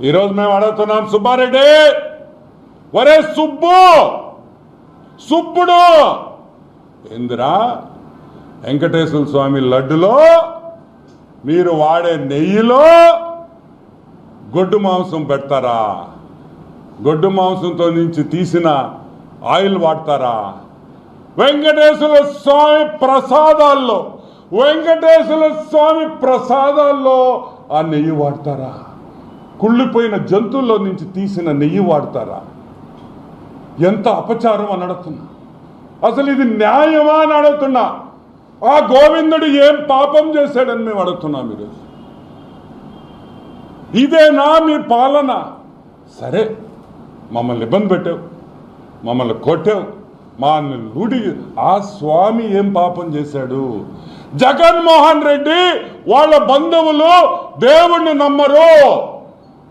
ఈరోజు మేము అడుగుతున్నాం, సుబ్బారెడ్డి, ఒరే సుబ్బుడు ఇందిరా వెంకటేశ్వర స్వామి లడ్డులో మీరు వాడే నెయ్యిలో గొడ్డు మాంసం పెడతారా? గొడ్డు మాంసంతో నుంచి తీసిన ఆయిల్ వాడతారా? వెంకటేశ్వర స్వామి ప్రసాదాల్లో ఆ నెయ్యి వాడతారా? కుళ్ళిపోయిన జంతువుల్లో నుంచి తీసిన నెయ్యి వాడతారా? ఎంత అపచారం అని అడుగుతున్నా. అసలు ఇది న్యాయమా అని అడుగుతున్నా. ఆ గోవిందుడు ఏం పాపం చేశాడని మేము అడుగుతున్నాం. ఈరోజు ఇదేనా మీ పాలన? సరే, మమ్మల్ని ఇబ్బంది పెట్టావు, మమ్మల్ని కొట్టావు, మా లూడి. ఆ స్వామి ఏం పాపం చేశాడు? జగన్మోహన్ రెడ్డి వాళ్ళ బంధువులు దేవుణ్ణి నమ్మరు.